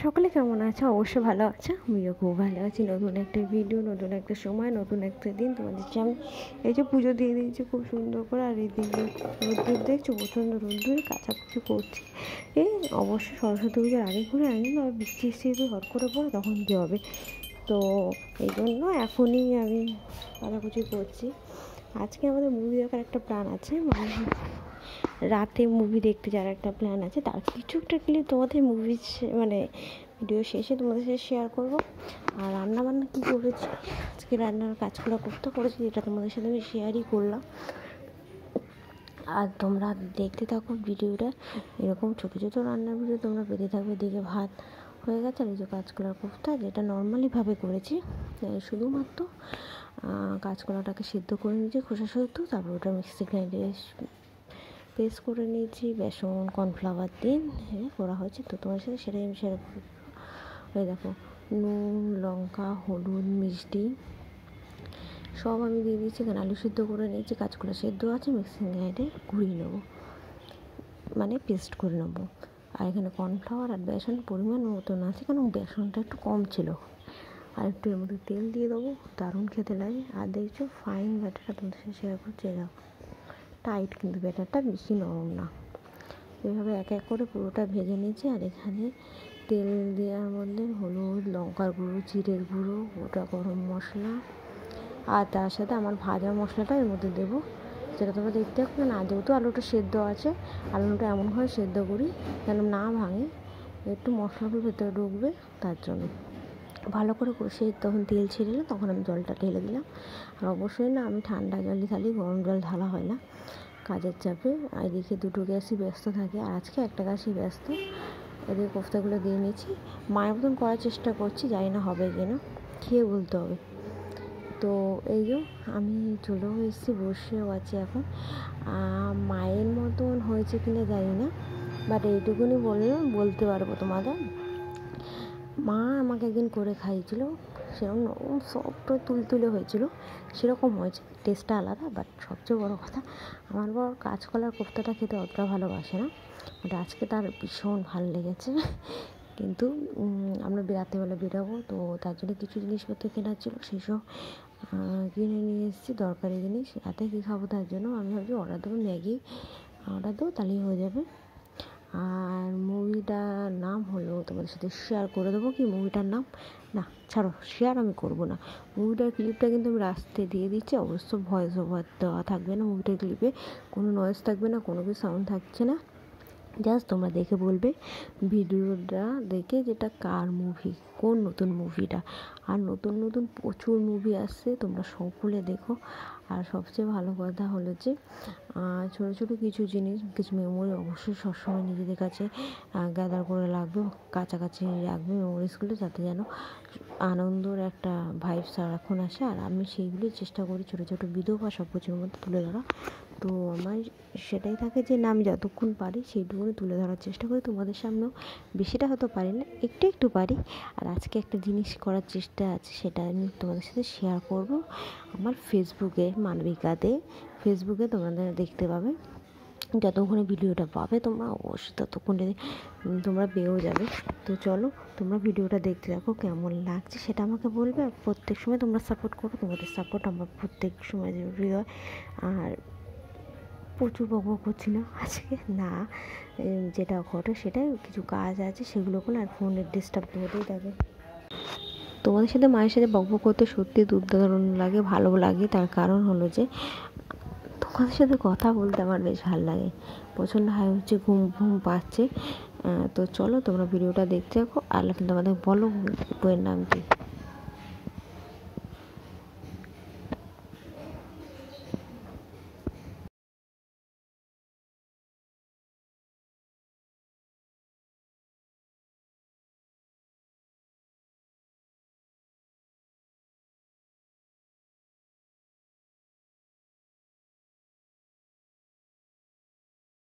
সকলে কেমন আছে? অবশ্যই ভালো আছে, আমিও খুব ভালো আছি। নতুন একটা ভিডিও, নতুন একটা সময়, নতুন একটা দিন তোমাদের সামনে। এই যে পুজো দিয়ে দিয়েছি খুব সুন্দর করে, আর এই দিকে রোদ্দুর দেখছো, প্রচণ্ড রোদ্দুরে কাচাকুচি করছি। এই অবশ্যই সরস্বতী পুজোর আগে করে আনি না, বৃষ্টি যদি হট করে পড়ে তখন কী হবে। তো এই জন্য এখনই আমি কাচাকুচি করছি। আজকে আমাদের মুভি দেখার একটা প্ল্যান আছে, মানে রাতে মুভি দেখতে যাওয়ার একটা প্ল্যান আছে। তার কিছু একটা ক্লিপ তোমাদের মুভি মানে ভিডিও শেষে তোমাদের সাথে শেয়ার করবো। আর রান্নাবান্না কী করেছি, আজকে রান্নার কাজগুলো করতে করেছি, যেটা তোমাদের সাথে আমি শেয়ারই করলাম। আর তোমরা দেখতে থাকো ভিডিওটা। এরকম ছোটো ছোটো রান্নার ভিডিও তোমরা পেতে থাকবে। দিকে ভাত হয়ে গেছে, আর এই যে কাঁচকলার কোফতা, যেটা নর্মালিভাবে করেছি। শুধুমাত্র কাঁচকলাটাকে সিদ্ধ করে নিয়েছি, খোসা সত্য, তারপর ওটা মিক্সি গ্রাইন্ডারে পেস্ট করে নিয়েছি, বেসন কর্নফ্লাওয়ার দিয়ে করা হয়েছে। তো তোমার সাথে সেটাই আমি শেয়ার করব। ওই দেখো, নুন, লঙ্কা, হলুদ, মিষ্টি সব আমি দিয়ে দিয়েছি। এখানে আলু সিদ্ধ করে নিয়েছি, কাঁচকলা সেদ্ধ আছে, মিক্সিং গ্রাইন্ডারে ঘুরিয়ে নেবো, মানে পেস্ট করে নেবো। আর এখানে কর্নফ্লাওয়ার আর বেসন পরিমাণ মতন আছে, কারণ বেসনটা একটু কম ছিল। আর একটু এর মধ্যে তেল দিয়ে দেবো, দারুণ খেতে লাগে। আর দেখছো ফাইন ব্যাটারটা তোমাদের সাথে শেয়ার করছি। দেখো টাইট, কিন্তু ব্যাটারটা বেশি নরম না। এভাবে এক এক করে পুরোটা ভেজে নিয়েছি। আর এখানে তেল দেওয়ার মধ্যে হলুদ, লঙ্কার গুঁড়ো, জিরের গুঁড়ো, গোটা গরম মশলা, আর তার সাথে আমার ভাজা মশলাটা এর মধ্যে দেবো, যেটা তোমরা দেখতে পাবে না। যেহেতু আলুটা সেদ্ধ আছে, আলুটা এমনভাবে সেদ্ধ করি যেন না ভাঙে, একটু মশলাগুলো ভেতরে ঢুকবে, তার জন্য ভালো করে কষে তখন তেল ছেড়ে এলো, তখন আমি জলটা ঢেলে দিলাম। আর অবশ্যই না, আমি ঠান্ডা জলই ঢালি, গরম জল ঢালা হয় না কাজের চাপে। আর এদিকে দুটো গ্যাসই ব্যস্ত থাকে, আর আজকে একটা গ্যাসই ব্যস্ত। এদিকে কোফতাগুলো দিয়ে নিয়েছি, মায়ের মতন করার চেষ্টা করছি, জানি না হবে কি না, খেয়ে বলতে হবে। তো এই যে আমি চলেও এসেছি, বসেও আছি এখন। মায়ের মতন হয়েছে কিনা জানি না, বাট এইটুকুনি বলতে পারবো তোমাদের। মা আমাকে একদিন করে খাইয়েছিল, সেরকম সবটা তুলতুলে হয়েছিল, সেরকম হয়েছে, টেস্টটা আলাদা। বাট সবচেয়ে বড়ো কথা, আমার বড় কাঁচকলার কোফতাটা খেতে অতটা ভালোবাসে না, বাট আজকে তার ভীষণ ভালো লেগেছে। কিন্তু আমরা রাত্রেবেলা বেরোবো, তো তার জন্য কিছু জিনিসপত্র কেনার ছিল, সেসব কিনে নিয়ে এসেছি, দরকারি জিনিস। রাতে কী খাবো তার জন্য আমি ভাবছি অর্ডার দেবো, ম্যাগি অর্ডার দেবো, তাহলেই হয়ে যাবে। আর মুভিটার নাম হলো, তোমাদের সাথে শেয়ার করে দেবো কি মুভিটার নাম, না ছাড়ো, শেয়ার আমি করবো না। মুভিটার ক্লিপটা কিন্তু আমি রাস্তায় দিয়ে দিচ্ছি, অবশ্য ভয়েস ওভার দেওয়া থাকবে না। মুভিটার ক্লিপে কোনো নয়েজ থাকবে না, কোনো কিছু সাউন্ড থাকছে না। জাস্ট তোমরা দেখে বলবে ভিডিওটা দেখে যেটা কার মুভি, কোন নতুন মুভিটা। আর নতুন নতুন প্রচুর মুভি আসছে, তোমরা সকলে দেখো। আর সবচেয়ে ভালো কথা হলো যে ছোটো ছোটো কিছু জিনিস, কিছু মেমোরি অবশ্যই সবসময় নিজেদের কাছে গ্যাদার করে রাখবে, কাছাকাছি রাখবে মেমোরিজগুলো, যাতে যেন আনন্দর একটা ভাইব সারাক্ষণ আসে। আর আমি সেইগুলোই চেষ্টা করি ছোটো ছোটো ভিডিও বা সব কিছুর মধ্যে তুলে ধরা। তো আমার সেটাই থাকে যে না, আমি যতক্ষণ পারি সেইটুকুনি তুলে ধরার চেষ্টা করি তোমাদের সামনেও। বেশিটা হয়তো পারি না, একটু একটু পারি। আর আজকে একটা জিনিস করার চেষ্টা আছে, সেটা আমি তোমাদের সাথে শেয়ার করব আমার ফেসবুকে, মানবিকাতে। ফেসবুকে তোমাদের দেখতে পাবে, যতক্ষণে ভিডিওটা পাবে তোমরা অবশ্যই ততক্ষণে তোমরা পেয়েও যাবে। তো চলো তোমরা ভিডিওটা দেখতে থাকো, কেমন লাগছে সেটা আমাকে বলবে। আর প্রত্যেক সময় তোমরা সাপোর্ট করো, তোমাদের সাপোর্ট আমার প্রত্যেক সময় জরুরি হয়। আর প্রচুর বকবক করছি না আজকে, না যেটা ঘটে সেটাই, কিছু কাজ আছে সেগুলো করলে, আর ফোনের ডিস্টার্ব হতেই থাকে। তোমাদের সাথে মায়ের সাথে বকবক করতে সত্যি দুর্দারুণ লাগে, ভালো লাগে। তার কারণ হলো যে তোমাদের সাথে কথা বলতে আমার বেশ ভালো লাগে, প্রচণ্ড হাই হচ্ছে, ঘুম ঘুম পাচ্ছে। তো চলো তোমরা ভিডিওটা দেখতে থাকো। আর কিন্তু আমাদের বলো বইয়ের নাম কি।